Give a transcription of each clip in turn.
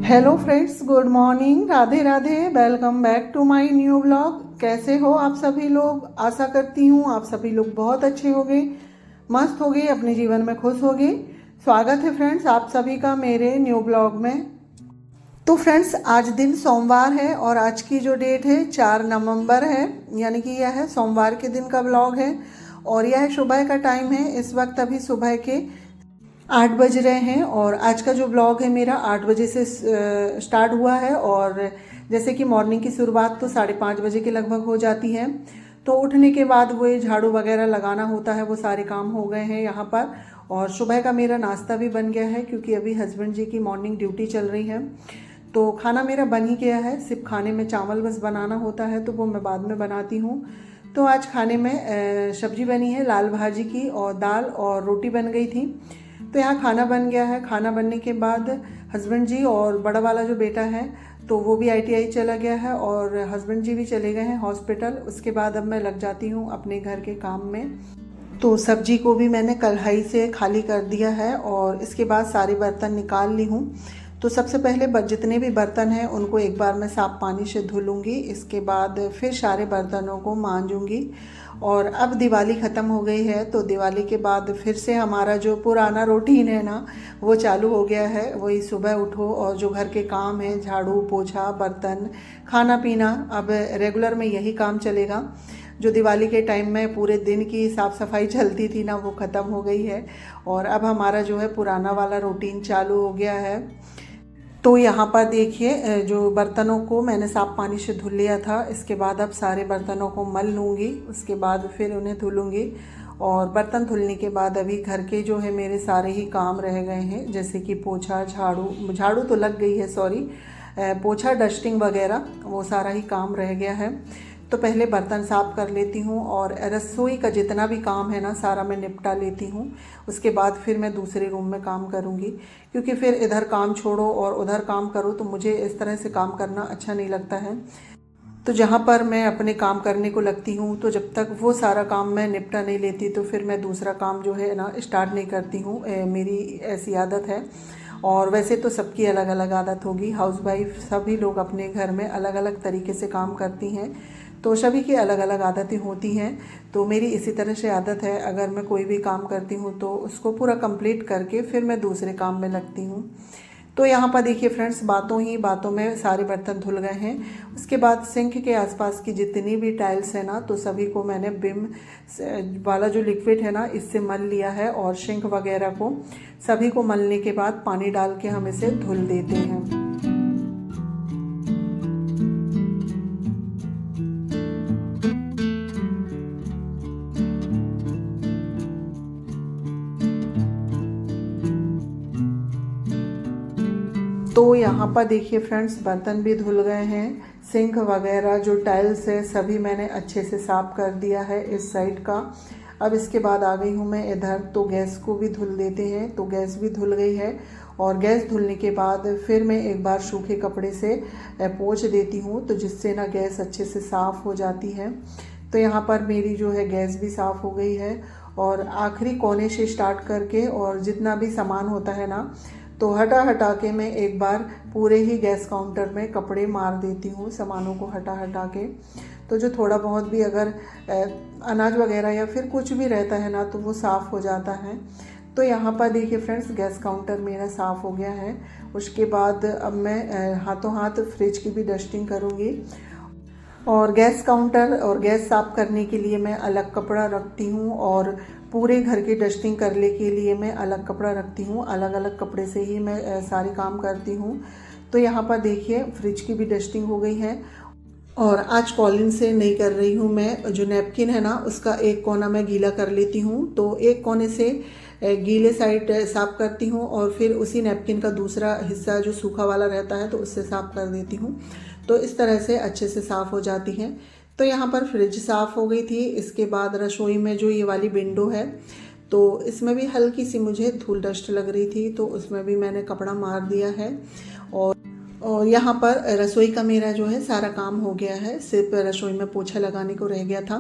Hello friends, good morning, Radhe Radhe. Welcome back to my new blog. कैसे हो आप सभी लोग? आशा करती हूँ आप सभी लोग बहुत अच्छे होंगे, मस्त होंगे, अपने जीवन में खुश होंगे। स्वागत है फ्रेंड्स आप सभी का मेरे न्यू ब्लॉग में। तो फ्रेंड्स आज दिन सोमवार है और आज की जो डेट है 4 नवंबर है, यानी कि यह है सोमवार के दिन का ब्लॉग है। और यह सुबह का टाइम है, इस वक्त अभी सुबह के 8 बज रहे हैं। और आज का जो ब्लॉग है मेरा 8 बजे से स्टार्ट हुआ है। और जैसे कि मॉर्निंग की शुरुआत तो 5:30 बजे के लगभग हो जाती है। तो उठने के बाद वो झाड़ू वगैरह लगाना होता है, वो सारे काम हो गए हैं यहाँ पर। और सुबह का मेरा नाश्ता भी बन गया है क्योंकि अभी हस्बैंड जी की मॉर्निंग ड्यूटी चल रही है। तो खाना मेरा बन ही गया है, सिर्फ खाने में चावल बस बनाना होता है, तो वो मैं बाद में बनाती हूँ। तो आज खाने में सब्जी बनी है लाल भाजी की, और दाल और रोटी बन गई थी। तो यहाँ खाना बन गया है। खाना बनने के बाद हस्बैंड जी और बड़ा वाला जो बेटा है तो वो भी आईटीआई चला गया है, और हस्बैंड जी भी चले गए हैं हॉस्पिटल। उसके बाद अब मैं लग जाती हूँ अपने घर के काम में। तो सब्जी को भी मैंने कढ़ाई से खाली कर दिया है और इसके बाद सारे बर्तन निकाल ली हूँ। तो सबसे पहले जितने भी बर्तन हैं उनको एक बार मैं साफ़ पानी से धुल लूँगी। इसके बाद फिर सारे बर्तनों को मांजूँगी। और अब दिवाली ख़त्म हो गई है, तो दिवाली के बाद फिर से हमारा जो पुराना रूटीन है ना वो चालू हो गया है। वही सुबह उठो और जो घर के काम है, झाड़ू पोछा, बर्तन, खाना पीना, अब रेगुलर में यही काम चलेगा। जो दिवाली के टाइम में पूरे दिन की साफ़ सफाई चलती थी ना वो ख़त्म हो गई है, और अब हमारा जो है पुराना वाला रूटीन चालू हो गया है। तो यहाँ पर देखिए जो बर्तनों को मैंने साफ़ पानी से धुल लिया था, इसके बाद अब सारे बर्तनों को मल लूँगी, उसके बाद फिर उन्हें धुलूँगी। और बर्तन धुलने के बाद अभी घर के जो है मेरे सारे ही काम रह गए हैं, जैसे कि पोछा, झाड़ू, झाड़ू तो लग गई है सॉरी, पोछा, डस्टिंग वगैरह वो सारा ही काम रह गया है। तो पहले बर्तन साफ़ कर लेती हूँ और रसोई का जितना भी काम है ना सारा मैं निपटा लेती हूँ। उसके बाद फिर मैं दूसरे रूम में काम करूँगी, क्योंकि फिर इधर काम छोड़ो और उधर काम करो तो मुझे इस तरह से काम करना अच्छा नहीं लगता है। तो जहाँ पर मैं अपने काम करने को लगती हूँ तो जब तक वो सारा काम मैं निपटा नहीं लेती तो फिर मैं दूसरा काम जो है ना स्टार्ट नहीं करती हूँ। मेरी ऐसी आदत है। और वैसे तो सबकी अलग अलग आदत होगी, हाउसवाइफ सभी लोग अपने घर में अलग अलग तरीके से काम करती हैं, तो सभी की अलग अलग आदतें होती हैं। तो मेरी इसी तरह से आदत है, अगर मैं कोई भी काम करती हूँ तो उसको पूरा कंप्लीट करके फिर मैं दूसरे काम में लगती हूँ। तो यहाँ पर देखिए फ्रेंड्स, बातों ही बातों में सारे बर्तन धुल गए हैं। उसके बाद सिंक के आसपास की जितनी भी टाइल्स है ना तो सभी को मैंने विम वाला जो लिक्विड है ना इससे मल लिया है, और सिंक वगैरह को सभी को मलने के बाद पानी डाल के हम इसे धुल देते हैं। तो यहाँ पर देखिए फ्रेंड्स, बर्तन भी धुल गए हैं, सिंक वगैरह जो टाइल्स है सभी मैंने अच्छे से साफ़ कर दिया है इस साइड का। अब इसके बाद आ गई हूँ मैं इधर, तो गैस को भी धुल देते हैं। तो गैस भी धुल गई है, और गैस धुलने के बाद फिर मैं एक बार सूखे कपड़े से पोंछ देती हूँ, तो जिससे ना गैस अच्छे से साफ़ हो जाती है। तो यहाँ पर मेरी जो है गैस भी साफ़ हो गई है, और आखिरी कोने से स्टार्ट करके और जितना भी सामान होता है ना तो हटा हटा के मैं एक बार पूरे ही गैस काउंटर में कपड़े मार देती हूँ, सामानों को हटा हटा के। तो जो थोड़ा बहुत भी अगर अनाज वगैरह या फिर कुछ भी रहता है ना तो वो साफ़ हो जाता है। तो यहाँ पर देखिए फ्रेंड्स, गैस काउंटर मेरा साफ़ हो गया है। उसके बाद अब मैं हाथों हाथ फ्रिज की भी डस्टिंग करूँगी। और गैस काउंटर और गैस साफ़ करने के लिए मैं अलग कपड़ा रखती हूँ, और पूरे घर की डस्टिंग करने के लिए मैं अलग कपड़ा रखती हूँ। अलग अलग कपड़े से ही मैं सारे काम करती हूँ। तो यहाँ पर देखिए फ्रिज की भी डस्टिंग हो गई है। और आज कॉलिन से नहीं कर रही हूँ मैं, जो नैपकिन है ना उसका एक कोना मैं गीला कर लेती हूँ। तो एक कोने से गीले साइड साफ़ करती हूँ, और फिर उसी नैपकिन का दूसरा हिस्सा जो सूखा वाला रहता है तो उससे साफ़ कर देती हूँ। तो इस तरह से अच्छे से साफ़ हो जाती है। तो यहाँ पर फ्रिज साफ़ हो गई थी। इसके बाद रसोई में जो ये वाली विंडो है तो इसमें भी हल्की सी मुझे धूल डस्ट लग रही थी, तो उसमें भी मैंने कपड़ा मार दिया है। और यहाँ पर रसोई का मेरा जो है सारा काम हो गया है, सिर्फ रसोई में पोछा लगाने को रह गया था।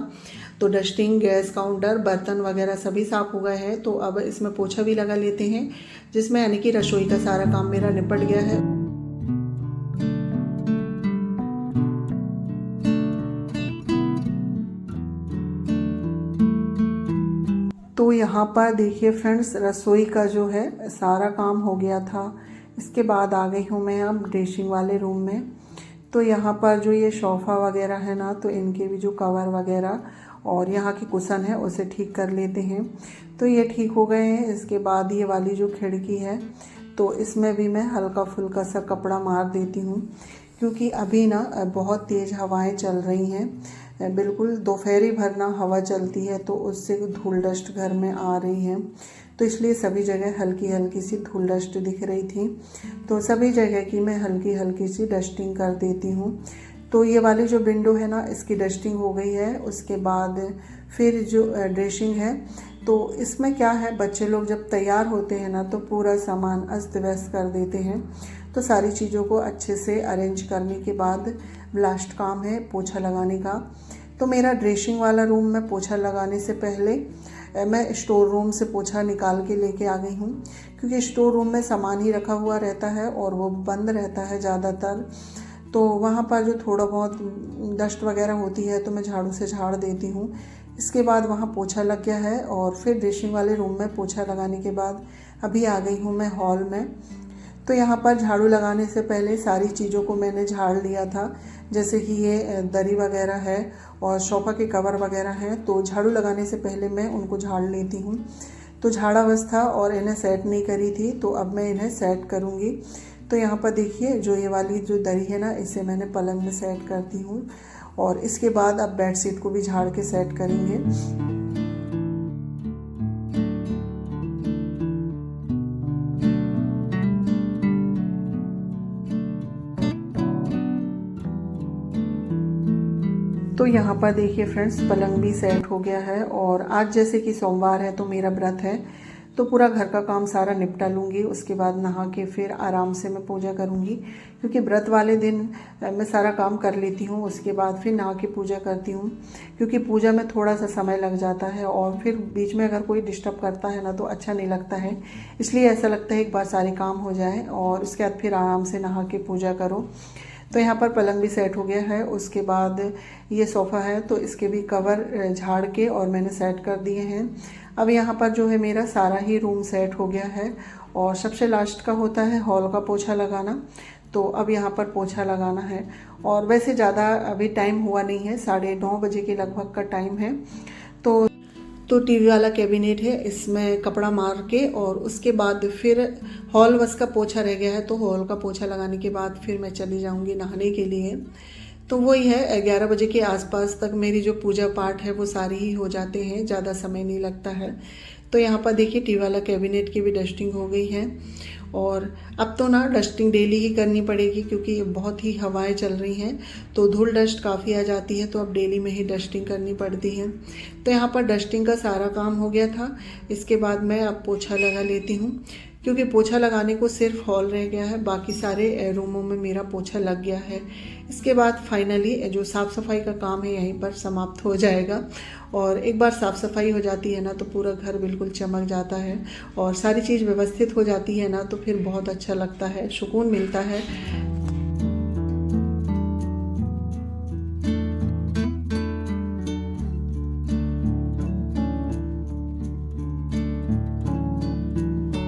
तो डस्टिंग, गैस काउंटर, बर्तन वगैरह सभी साफ़ हो गए हैं। तो अब इसमें पोछा भी लगा लेते हैं, जिसमें यानी कि रसोई का सारा काम मेरा निपट गया है। तो यहाँ पर देखिए फ्रेंड्स, रसोई का जो है सारा काम हो गया था। इसके बाद आ गई हूँ मैं अब ड्रेसिंग वाले रूम में। तो यहाँ पर जो ये सोफ़ा वगैरह है ना, तो इनके भी जो कवर वगैरह और यहाँ की कुशन है उसे ठीक कर लेते हैं। तो ये ठीक हो गए हैं। इसके बाद ये वाली जो खिड़की है तो इसमें भी मैं हल्का फुल्का सा कपड़ा मार देती हूँ, क्योंकि अभी ना बहुत तेज़ हवाएं चल रही हैं। बिल्कुल दोपहरी भर ना हवा चलती है तो उससे धूल डस्ट घर में आ रही है, तो इसलिए सभी जगह हल्की हल्की सी धूल डस्ट दिख रही थी। तो सभी जगह की मैं हल्की हल्की सी डस्टिंग कर देती हूँ। तो ये वाली जो विंडो है ना, इसकी डस्टिंग हो गई है। उसके बाद फिर जो ड्रेसिंग है तो इसमें क्या है, बच्चे लोग जब तैयार होते हैं ना तो पूरा सामान अस्त व्यस्त कर देते हैं। तो सारी चीज़ों को अच्छे से अरेंज करने के बाद लास्ट काम है पोछा लगाने का। तो मेरा ड्रेसिंग वाला रूम में पोछा लगाने से पहले मैं स्टोर रूम से पोछा निकाल के लेके आ गई हूँ, क्योंकि स्टोर रूम में सामान ही रखा हुआ रहता है और वो बंद रहता है ज़्यादातर। तो वहाँ पर जो थोड़ा बहुत डस्ट वगैरह होती है तो मैं झाड़ू से झाड़ देती हूँ। इसके बाद वहाँ पोछा लग गया है और फिर ड्रेसिंग वाले रूम में पोछा लगाने के बाद अभी आ गई हूँ मैं हॉल में। तो यहाँ पर झाड़ू लगाने से पहले सारी चीज़ों को मैंने झाड़ लिया था, जैसे कि ये दरी वगैरह है और सोफ़ा के कवर वगैरह हैं। तो झाड़ू लगाने से पहले मैं उनको झाड़ लेती हूँ। तो झाड़ा बस था और इन्हें सेट नहीं करी थी, तो अब मैं इन्हें सेट करूँगी। तो यहाँ पर देखिए जो ये वाली जो दरी है ना, इसे मैंने पलंग में सेट करती हूँ और इसके बाद अब बेडशीट को भी झाड़ के सेट करेंगे। तो यहाँ पर देखिए फ्रेंड्स, पलंग भी सेट हो गया है और आज जैसे कि सोमवार है तो मेरा व्रत है, तो पूरा घर का काम सारा निपटा लूँगी। उसके बाद नहा के फिर आराम से मैं पूजा करूँगी, क्योंकि व्रत वाले दिन मैं सारा काम कर लेती हूँ। उसके बाद फिर नहा के पूजा करती हूँ, क्योंकि पूजा में थोड़ा सा समय लग जाता है और फिर बीच में अगर कोई डिस्टर्ब करता है ना तो अच्छा नहीं लगता है। इसलिए ऐसा लगता है एक बार सारे काम हो जाए और उसके बाद फिर आराम से नहा के पूजा करो। तो यहाँ पर पलंग भी सेट हो गया है। उसके बाद ये सोफ़ा है तो इसके भी कवर झाड़ के और मैंने सेट कर दिए हैं। अब यहाँ पर जो है मेरा सारा ही रूम सेट हो गया है और सबसे लास्ट का होता है हॉल का पोछा लगाना। तो अब यहाँ पर पोछा लगाना है और वैसे ज़्यादा अभी टाइम हुआ नहीं है, 9:30 बजे के लगभग का टाइम है। तो टीवी वाला कैबिनेट है, इसमें कपड़ा मार के और उसके बाद फिर हॉल बस का पोछा रह गया है। तो हॉल का पोछा लगाने के बाद फिर मैं चली जाऊंगी नहाने के लिए। तो वही है, 11 बजे के आसपास तक मेरी जो पूजा पाठ है वो सारी ही हो जाते हैं, ज़्यादा समय नहीं लगता है। तो यहाँ पर देखिए टीवी वाला कैबिनेट की भी डस्टिंग हो गई है और अब तो ना डस्टिंग डेली ही करनी पड़ेगी, क्योंकि बहुत ही हवाएं चल रही हैं तो धूल डस्ट काफ़ी आ जाती है, तो अब डेली में ही डस्टिंग करनी पड़ती है। तो यहाँ पर डस्टिंग का सारा काम हो गया था। इसके बाद मैं अब पोछा लगा लेती हूँ, क्योंकि पोछा लगाने को सिर्फ हॉल रह गया है, बाकी सारे रूमों में मेरा पोछा लग गया है। इसके बाद फाइनली जो साफ़ सफाई का काम है यहीं पर समाप्त हो जाएगा और एक बार साफ़ सफाई हो जाती है ना तो पूरा घर बिल्कुल चमक जाता है और सारी चीज़ व्यवस्थित हो जाती है ना, तो फिर बहुत अच्छा लगता है, सुकून मिलता है।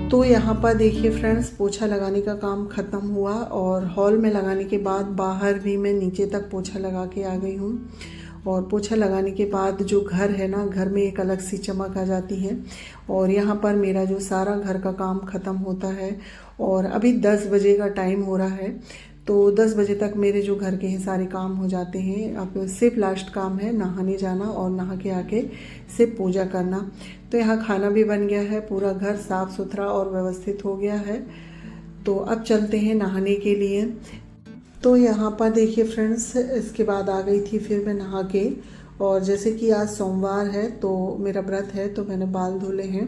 तो यहाँ पर देखिए फ्रेंड्स, पोछा लगाने का काम ख़त्म हुआ और हॉल में लगाने के बाद बाहर भी मैं नीचे तक पोछा लगा के आ गई हूँ। और पोछा लगाने के बाद जो घर है ना, घर में एक अलग सी चमक आ जाती है और यहाँ पर मेरा जो सारा घर का काम ख़त्म होता है और अभी 10 बजे का टाइम हो रहा है। तो 10 बजे तक मेरे जो घर के हैं सारे काम हो जाते हैं। अब सिर्फ लास्ट काम है नहाने जाना और नहा के आके सिर्फ पूजा करना। तो यहाँ खाना भी बन गया है, पूरा घर साफ़ सुथरा और व्यवस्थित हो गया है। तो अब चलते हैं नहाने के लिए। तो यहाँ पर देखिए फ्रेंड्स, इसके बाद आ गई थी फिर मैं नहा के, और जैसे कि आज सोमवार है तो मेरा व्रत है तो मैंने बाल धुले हैं।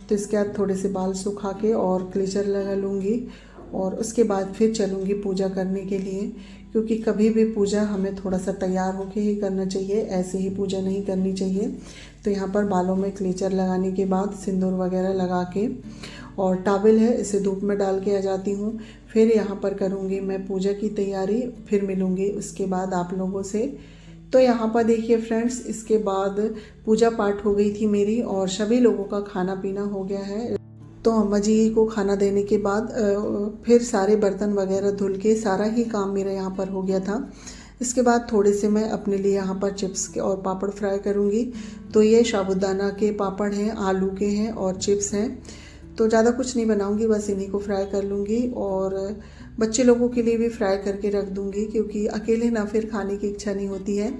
तो इसके बाद थोड़े से बाल सुखा के और क्लेचर लगा लूँगी और उसके बाद फिर चलूँगी पूजा करने के लिए, क्योंकि कभी भी पूजा हमें थोड़ा सा तैयार होके ही करना चाहिए, ऐसे ही पूजा नहीं करनी चाहिए। तो यहाँ पर बालों में क्लेचर लगाने के बाद सिंदूर वगैरह लगा के और टॉवल है इसे धूप में डाल के आ जाती हूँ। फिर यहाँ पर करूँगी मैं पूजा की तैयारी, फिर मिलूँगी उसके बाद आप लोगों से। तो यहाँ पर देखिए फ्रेंड्स, इसके बाद पूजा पाठ हो गई थी मेरी और सभी लोगों का खाना पीना हो गया है। तो अम्मा जी को खाना देने के बाद फिर सारे बर्तन वगैरह धुल के सारा ही काम मेरा यहाँ पर हो गया था। इसके बाद थोड़े से मैं अपने लिए यहाँ पर चिप्स के और पापड़ फ्राई करूँगी। तो ये साबूदाना के पापड़ हैं, आलू के हैं और चिप्स हैं। तो ज़्यादा कुछ नहीं बनाऊँगी, बस इन्हीं को फ्राई कर लूँगी और बच्चे लोगों के लिए भी फ्राई करके रख दूँगी, क्योंकि अकेले ना फिर खाने की इच्छा नहीं होती है,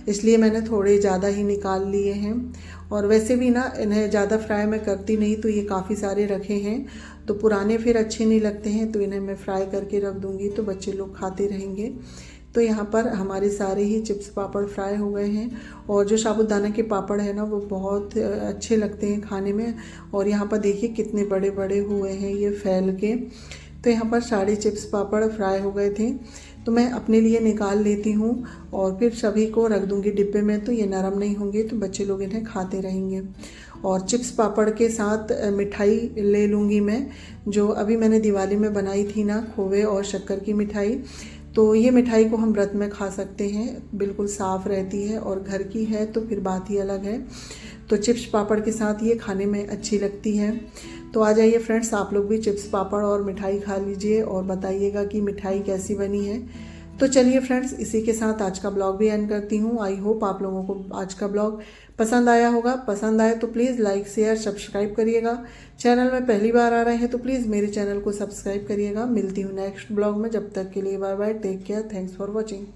इसलिए मैंने थोड़े ज़्यादा ही निकाल लिए हैं। और वैसे भी ना इन्हें ज़्यादा फ्राई मैं करती नहीं, तो ये काफ़ी सारे रखे हैं, तो पुराने फिर अच्छे नहीं लगते हैं, तो इन्हें मैं फ्राई करके रख दूँगी तो बच्चे लोग खाते रहेंगे। तो यहाँ पर हमारे सारे ही चिप्स पापड़ फ्राई हो गए हैं। और जो साबूदाना के पापड़ है ना, वो बहुत अच्छे लगते हैं खाने में। और यहाँ पर देखिए कितने बड़े बड़े हुए हैं ये फैल के। तो यहाँ पर सारे चिप्स पापड़ फ्राई हो गए थे, तो मैं अपने लिए निकाल लेती हूँ और फिर सभी को रख दूँगी डिब्बे में, तो ये नरम नहीं होंगे, तो बच्चे लोग इन्हें खाते रहेंगे। और चिप्स पापड़ के साथ मिठाई ले लूँगी मैं, जो अभी मैंने दिवाली में बनाई थी ना, खोवे और शक्कर की मिठाई। तो ये मिठाई को हम व्रत में खा सकते हैं, बिल्कुल साफ़ रहती है और घर की है तो फिर बात ही अलग है। तो चिप्स पापड़ के साथ ये खाने में अच्छी लगती है। तो आ जाइए फ्रेंड्स, आप लोग भी चिप्स पापड़ और मिठाई खा लीजिए और बताइएगा कि मिठाई कैसी बनी है। तो चलिए फ्रेंड्स, इसी के साथ आज का ब्लॉग भी एंड करती हूँ। आई होप आप लोगों को आज का ब्लॉग पसंद आया होगा। पसंद आए तो प्लीज़ लाइक शेयर सब्सक्राइब करिएगा। चैनल में पहली बार आ रहे हैं तो प्लीज़ मेरे चैनल को सब्सक्राइब करिएगा। मिलती हूँ नेक्स्ट ब्लॉग में, जब तक के लिए bye bye, take care, thanks for watching.